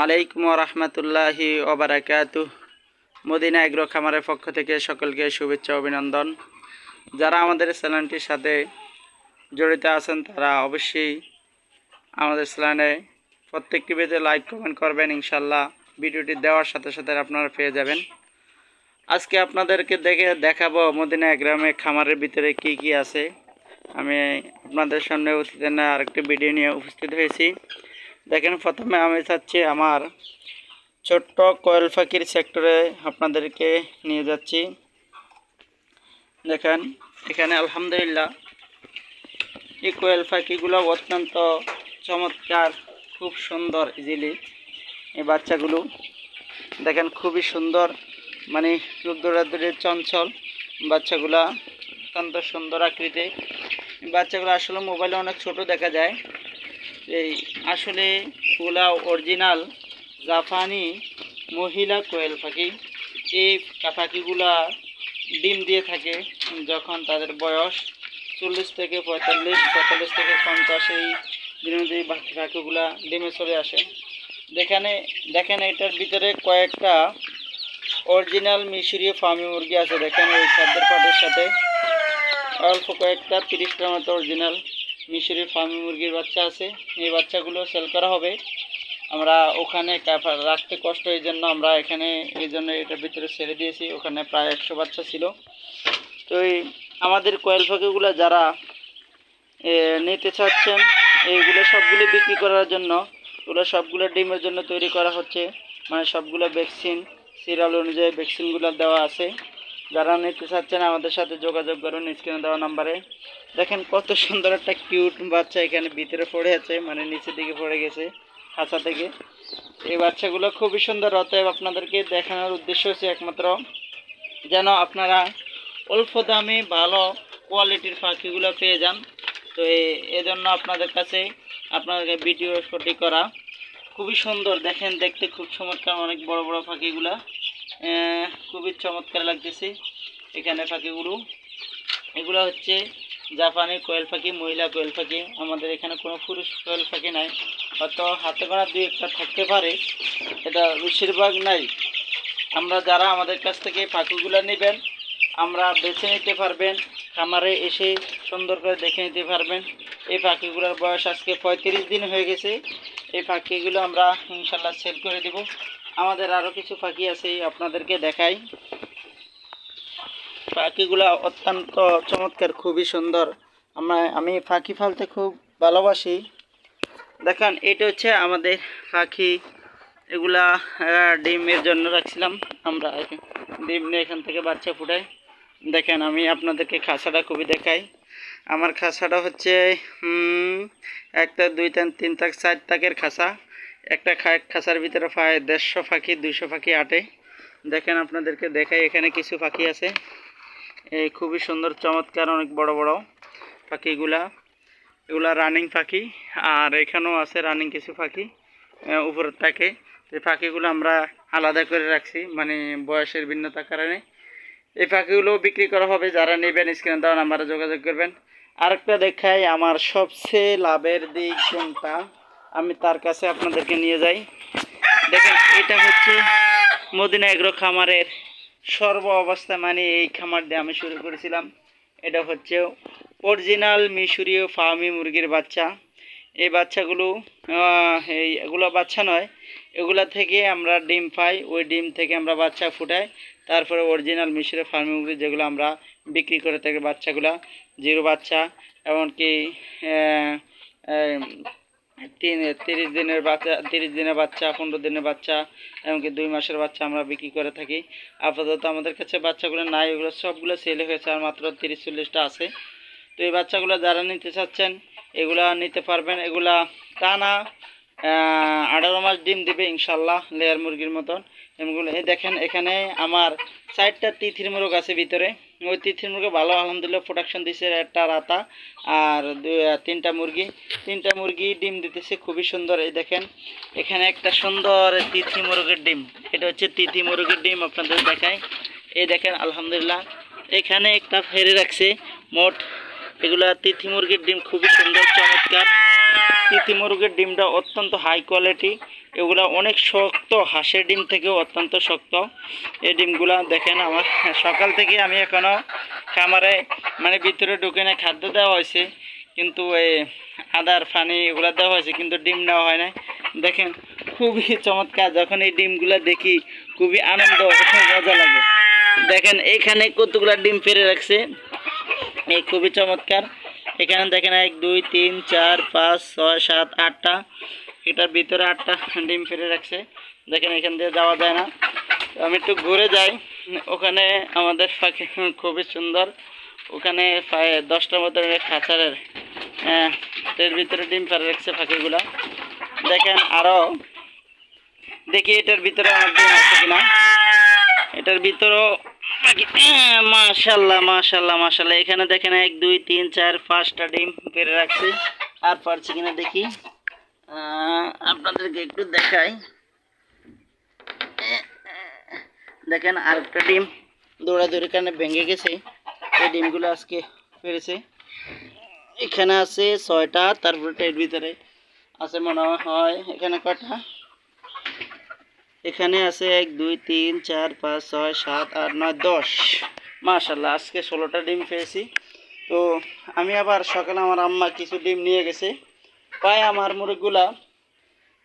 আলাইকুম রহমতুল্লাহি ওবারাকাতুহ। Medina agro খামারের পক্ষ থেকে সকলকে শুভেচ্ছা অভিনন্দন। যারা আমাদের চ্যানেলটির সাথে জড়িত আছেন তারা অবশ্যই আমাদের চ্যানেলে প্রত্যেকটি ভিডিওতে লাইক কমেন্ট করবেন। ইনশাল্লাহ ভিডিওটি দেওয়ার সাথে সাথে আপনারা পেয়ে যাবেন। আজকে আপনাদেরকে দেখাবো মদিনা এগ্রোমে খামারের ভিতরে কি কি আছে। আমি আপনাদের সামনে অতীতে আরেকটি ভিডিও নিয়ে উপস্থিত হয়েছি। দেখেন, প্রথমে আমি চাচ্ছি আমার ছোট্ট কোয়েল পাখির সেক্টরে আপনাদেরকে নিয়ে যাচ্ছি। দেখেন, এখানে আলহামদুলিল্লাহ এই কোয়েল পাখিগুলো অত্যন্ত চমৎকার, খুব সুন্দর। ইজিলি এই বাচ্চাগুলো দেখেন খুবই সুন্দর, মানে রূপ দৌড়াদৌড়ি চঞ্চল বাচ্চাগুলা, অত্যন্ত সুন্দর আকৃতি। বাচ্চাগুলো আসলে মোবাইলে অনেক ছোট দেখা যায়। এই আসলে ওগুলা অরিজিনাল জাপানি মহিলা কোয়েল পাখি। এই পাখিগুলা ডিম দিয়ে থাকে যখন তাদের বয়স 40 থেকে 45 থেকে 50 এই দিনের মধ্যে এই পাখিগুলা ডিমে চলে আসে। দেখেন এটার ভিতরে কয়েকটা অরিজিনাল মিশরীয় ফার্মি মুরগি আছে। দেখেন এই খাদ্যের পাটের সাথে অল্প কয়েকটা 30টার মতো অরিজিনাল মিশরীয় ফার্মি মুরগির বাচ্চা আছে। এই বাচ্চাগুলো সেল করা হবে। আমরা ওখানে রাখতে কষ্ট, এই জন্য আমরা এখানে এটার ভিতরে ছেড়ে দিয়েছি। ওখানে প্রায় 100 বাচ্চা ছিল। তো এই আমাদের কোয়েল পাখিগুলো যারা নিতে চাচ্ছেন, এইগুলো সবগুলো বিক্রি করার জন্য, এগুলো সবগুলো ডিমের জন্য তৈরি করা হচ্ছে। মানে সবগুলো ভ্যাকসিন সিরিয়াল অনুযায়ী ভ্যাকসিনগুলো দেওয়া আছে। যারা নিতে চাচ্ছেন আমাদের সাথে যোগাযোগ করুন স্ক্রিনে দেওয়া নাম্বারে। দেখেন কত সুন্দর একটা কিউট বাচ্চা এখানে ভিতরে পড়ে আছে, মানে নিচের দিকে পড়ে গেছে খাঁচা থেকে। এই বাচ্চাগুলো খুবই সুন্দর। অতএব আপনাদেরকে দেখানোর উদ্দেশ্য হচ্ছে একমাত্র যেন আপনারা অল্প দামে ভালো কোয়ালিটির পাখিগুলো পেয়ে যান। তো এজন্য আপনাদের কাছে ভিডিও শুটিং করা। খুবই সুন্দর, দেখেন দেখতে খুব চমৎকার, অনেক বড় বড় পাখিগুলা খুবই চমৎকার লাগতেছে। এখানে পাখিগুলো এগুলো হচ্ছে জাপানি কোয়েল পাখি, মহিলা কোয়েল পাখি। আমাদের এখানে কোনো পুরুষ কোয়েল পাখি নাই, হয়তো হাতে গোনা 2-1টা থাকতে পারে, এটা বেশিরভাগ নাই। আমরা যারা আমাদের কাছ থেকে পাখিগুলো নেবেন, আমরা বেছে নিতে পারবেন, খামারে এসে সুন্দর করে দেখে নিতে পারবেন। এই পাখিগুলোর বয়স আজকে 35 দিন হয়ে গেছে। এই পাখিগুলো আমরা ইনশাল্লাহ সেল করে দেব। আমাদের আরও কিছু পাখি আছে, আপনাদেরকে দেখাই। পাখিগুলো অত্যন্ত চমৎকার, খুবই সুন্দর। আমি পাখি পালতে খুব ভালোবাসি। দেখেন এটা হচ্ছে আমাদের পাখি। এগুলা ডিমের জন্য রাখছিলাম আমরা, ডিম নিয়ে এখান থেকে বাচ্চা ফুটাই। দেখেন আমি আপনাদেরকে খাঁচাটা খুবই দেখাই। আমার খাঁচাটা হচ্ছে 1 2 3 4 তাকের খাঁচা। একটা খাঁচার ভিতরে প্রায় 150 পাখি 200 পাখি আটে। দেখেন আপনাদেরকে দেখাই, এখানে কিছু পাখি আছে। এই খুবই সুন্দর চমৎকার অনেক বড় বড় পাখিগুলা, এগুলা রানিং পাখি। আর এখানেও আছে রানিং কিছু পাখি উপরের থাকে। এই পাখিগুলো আমরা আলাদা করে রাখছি, মানে বয়সের ভিন্নতার কারণে। এই পাখিগুলো বিক্রি করা হবে। যারা নেবেন স্ক্রিনে দেওয়া নাম্বারে যোগাযোগ করবেন। আরেকটা দেখাই, আমার সবচেয়ে লাভের দিক কোনটা, আমি তার কাছে আপনাদেরকে নিয়ে যাই। দেখেন এটা হচ্ছে মদিনা এগ্রো খামারের সর্ব অবস্থা, মানে এই খামার দিয়ে আমি শুরু করেছিলাম। এটা হচ্ছে অরিজিনাল মিশরীয় ফার্মি মুরগির বাচ্চা। এই বাচ্চাগুলো এগুলো বাচ্চা নয়, এগুলা থেকে আমরা ডিম পাই। ওই ডিম থেকে আমরা বাচ্চা ফুটাই, তারপরে অরিজিনাল মিশরীয় ফার্মি মুরগি যেগুলো আমরা বিক্রি করে থাকি, বাচ্চাগুলা 0 বাচ্চা, এমনকি 30 দিনের বাচ্চা, 15 দিনের বাচ্চা, এমনকি 2 মাসের বাচ্চা আমরা বিক্রি করে থাকি। আপাতত আমাদের কাছে বাচ্চাগুলো নাই, ওগুলো সবগুলো সেল হয়েছে, আর মাত্র 30-40টা আছে। তো এই বাচ্চাগুলো যারা নিতে চাচ্ছেন এগুলা নিতে পারবেন। এগুলা টানা 18 মাস ডিম দিবে ইনশাল্লাহ, লেয়ার মুরগির মতন। এগুলো দেখেন এখানে আমার 4টা তিথির মুরগ আছে ভিতরে। ওই তিথির মুরগি ভালো আলহামদুলিল্লাহ প্রোডাকশন দিচ্ছে, একটা রাতা আর 3টা মুরগি ডিম দিতেছে খুবই সুন্দর। এই দেখেন এখানে একটা সুন্দর তিথি মুরগের ডিম, এটা হচ্ছে তিথি মুরগের ডিম, আপনাদের দেখাই। এই দেখেন আলহামদুলিল্লাহ এখানে একটা ফেরে রাখছে। মোট এগুলা তিথি মুরগির ডিম, খুবই সুন্দর চমৎকার। তিথি মুরগির ডিমটা অত্যন্ত হাই কোয়ালিটি, এগুলা অনেক শক্ত, হাঁসের ডিম থেকেও অত্যন্ত শক্ত। এই ডিমগুলা দেখেন আমার সকাল থেকে আমি এখনও খামারে মানে ভিতরে ঢুকে না, খাদ্য দেওয়া হয়েছে কিন্তু এই আদার পানি এগুলো দেওয়া হয়েছে কিন্তু ডিম নেওয়া হয় না। দেখেন খুবই চমৎকার, যখন এই ডিমগুলো দেখি খুবই আনন্দ মজা লাগে। দেখেন এইখানে কতগুলা ডিম পেড়ে রাখছে, এই খুবই চমৎকার। এখানে দেখেন 1 2 3 4 5 6 7 8টা, এটার ভিতরে 8টা ডিম পেড়ে রাখছে। দেখেন এখান দিয়ে যাওয়া যায় না, আমি একটু ঘুরে যাই। ওখানে আমাদের পাখি খুবই সুন্দর, ওখানে প্রায় 10টার মতো খাঁচারের এর ভিতরে ডিম পেড়ে রাখছে পাখিগুলা। দেখেন আরও দেখি এটার ভিতরে আমার ডিম আছে কিনা। এটার ভিতরেও মাশাল্লাহ মাশাল্লাহ মাশাল্লাহ, এখানে দেখেন 1 2 3 4 5টা ডিম পেড়ে রাখছি। আর পারছি কিনা দেখি, আপনাদেরকে একটু দেখাই। দেখেন আরেকটা ডিম দৌড়াদৌড়ির কারণে ভেঙে গেছে, এই ডিমগুলো আজকে পেরেছে। এখানে আছে 6টা, তারপরে এর ভিতরে আছে মনে হয় এখানে কয়টা, এখানে আছে 1 2 3 4 5 6 7 8 9 10। মাশাল্লাহ আজকে 16টা ডিম পেয়েছি। তো আমি আবার সকালে আমার আম্মা কিছু ডিম নিয়ে গেছে, প্রায় আমার মুরগিগুলা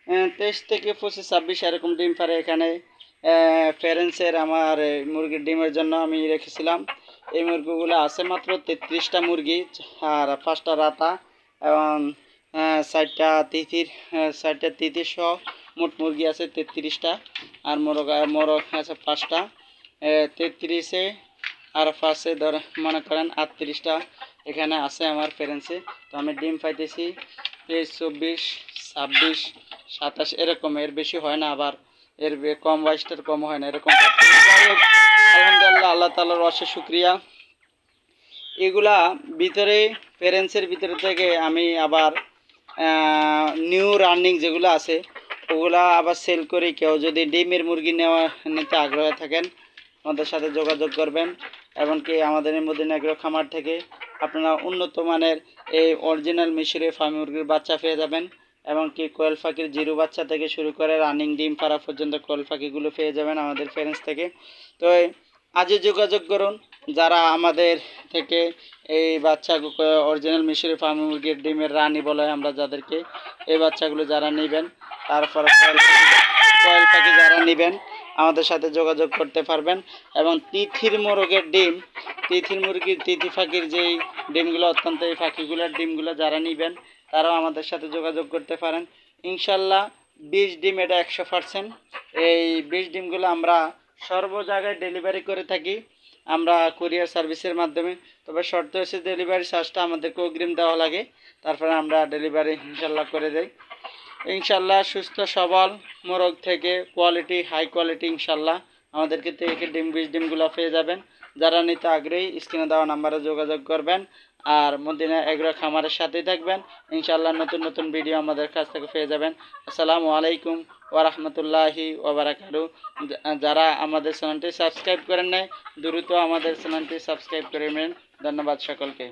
23 থেকে 25 26 এরকম ডিম পারে। এখানে প্যারেন্টসের আমার মুরগির ডিমের জন্য আমি রেখেছিলাম। এই মুরগিগুলো আছে মাত্র 33টা মুরগি, আর 5টা রাতা এবং 4টা তিতির সহ মোট মুরগি আছে 33টা। আর মোরগ আছে 5টা, 33-এ আর 5-এ ধর মনে করেন 38টা এখানে আছে আমার প্যারেন্টসে। তো আমি ডিম পাইতেছি 23 24 26 27 এরকম, এর বেশি হয় না, আবার এর কম 22টার কম হয় না এরকম। আলহামদুলিল্লাহ, আল্লাহ তাআলার অশেষ শুকরিয়া। এগুলা ভিতরে প্যারেন্টসের ভিতরে থেকে আমি আবার নিউ রানিং যেগুলো আছে ওগুলা আবার সেল করি। কেউ যদি ডিমের মুরগি নিতে আগ্রহে থাকেন আমাদের সাথে যোগাযোগ করবেন। এমনকি আমাদের মদিনা এগ্রো খামার থেকে আপনারা উন্নত মানের এই অরিজিনাল মিশরি ফার্মি মুরগির বাচ্চা পেয়ে যাবেন। এমনকি কোয়েল পাখির জিরো বাচ্চা থেকে শুরু করে রানিং ডিম পাড়া পর্যন্ত কোয়েল পাখিগুলো পেয়ে যাবেন আমাদের প্যারেন্টস থেকে। তো আজই যোগাযোগ করুন যারা আমাদের থেকে এই বাচ্চাগুলো অরিজিনাল মিশরি ফার্মি মুরগির ডিমের রানী বলে আমরা যাদেরকে, এই বাচ্চাগুলো যারা নেবেন, তারপর কোয়েল পাখি যারা নেবেন আমাদের সাথে যোগাযোগ করতে পারবেন। এবং তিথির মোরগের ডিম, তিথি পাখির যেই ডিমগুলো অত্যন্ত, এই পাখিগুলোর ডিমগুলো যারা নেবেন তারাও আমাদের সাথে যোগাযোগ করতে পারেন। ইনশাল্লাহ 20 ডিম এটা 100%। এই 20 ডিমগুলো আমরা সর্ব জায়গায় ডেলিভারি করে থাকি আমরা কুরিয়ার সার্ভিসের মাধ্যমে। তবে শর্ত হচ্ছে ডেলিভারি চার্জটা আমাদেরকে অগ্রিম দেওয়া লাগে, তারপরে আমরা ডেলিভারি ইনশাল্লাহ করে দেই। ইনশাল্লাহ সুস্থ সবল মোরগ থেকে কোয়ালিটি, হাই কোয়ালিটি ইনশাল্লাহ আমাদেরকে থেকে 20 ডিমগুলো পেয়ে যাবেন। যারা নিতে আগ্রহী স্ক্রিনে দেওয়া নাম্বারে যোগাযোগ করবেন আর মদিনা এগ্রো খামারের সাথেই থাকবেন। ইনশাল্লাহ নতুন নতুন ভিডিও আমাদের কাছ থেকে পেয়ে যাবেন। আসসালামু আলাইকুম ওয়া রাহমাতুল্লাহি ওয়া বারাকাতুহু। যারা আমাদের চ্যানেলটি সাবস্ক্রাইব করেন নাই দ্রুত আমাদের চ্যানেলটি সাবস্ক্রাইব করে নেবেন। ধন্যবাদ সকলকে।